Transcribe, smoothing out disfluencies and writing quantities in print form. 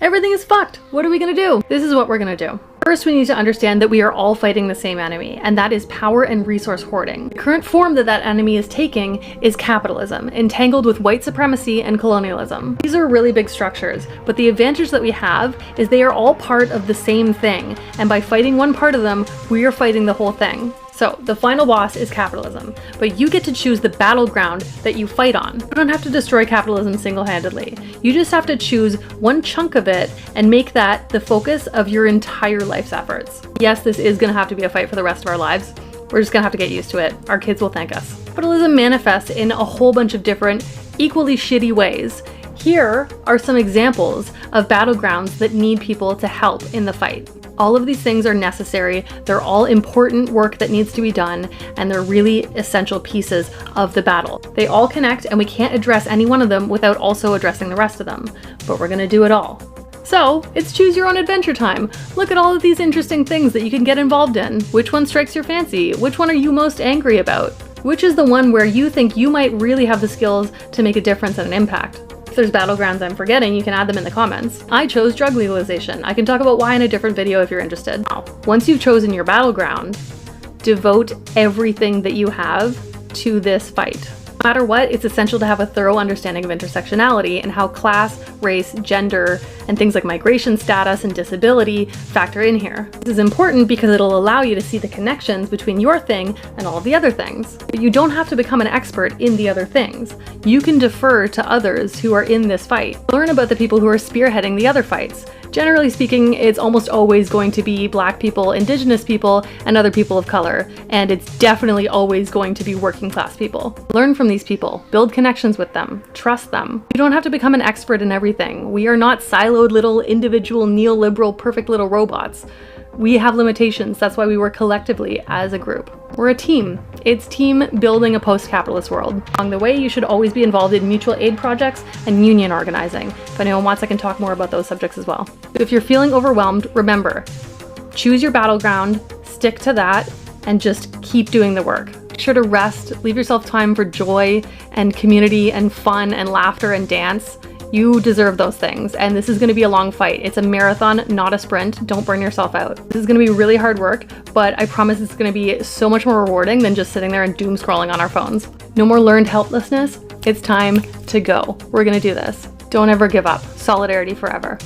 Everything is fucked. What are we gonna do? This is what we're gonna do. First, we need to understand that we are all fighting the same enemy, and that is power and resource hoarding. The current form that that enemy is taking is capitalism, entangled with white supremacy and colonialism. These are really big structures, but the advantage that we have is they are all part of the same thing, and by fighting one part of them, we are fighting the whole thing. So the final boss is capitalism, but you get to choose the battleground that you fight on. You don't have to destroy capitalism single-handedly. You just have to choose one chunk of it and make that the focus of your entire life's efforts. Yes, this is gonna have to be a fight for the rest of our lives. We're just gonna have to get used to it. Our kids will thank us. Capitalism manifests in a whole bunch of different, equally shitty ways. Here are some examples of battlegrounds that need people to help in the fight. All of these things are necessary, they're all important work that needs to be done, and they're really essential pieces of the battle. They all connect, and we can't address any one of them without also addressing the rest of them, but we're gonna do it all. So, it's choose your own adventure time. Look at all of these interesting things that you can get involved in. Which one strikes your fancy? Which one are you most angry about? Which is the one where you think you might really have the skills to make a difference and an impact? If there's battlegrounds I'm forgetting, you can add them in the comments. I chose drug legalization. I can talk about why in a different video if you're interested. Now, once you've chosen your battleground, devote everything that you have to this fight. No matter what, it's essential to have a thorough understanding of intersectionality and how class, race, gender, and things like migration status and disability factor in here. This is important because it'll allow you to see the connections between your thing and all of the other things. But you don't have to become an expert in the other things. You can defer to others who are in this fight. Learn about the people who are spearheading the other fights. Generally speaking, it's almost always going to be Black people, Indigenous people, and other people of color, and it's definitely always going to be working class people. Learn from these people, build connections with them, trust them. You don't have to become an expert in everything. We are not siloed little individual neoliberal perfect little robots. We have limitations, that's why we work collectively as a group. We're a team. It's team building a post-capitalist world. Along the way, you should always be involved in mutual aid projects and union organizing. If anyone wants, I can talk more about those subjects as well. If you're feeling overwhelmed, remember, choose your battleground, stick to that, and just keep doing the work. Make sure to rest, leave yourself time for joy and community and fun and laughter and dance. You deserve those things, and this is going to be a long fight. It's a marathon, not a sprint. Don't burn yourself out. This is going to be really hard work, but I promise it's going to be so much more rewarding than just sitting there and doom scrolling on our phones. No more learned helplessness. It's time to go. We're going to do this. Don't ever give up. Solidarity forever.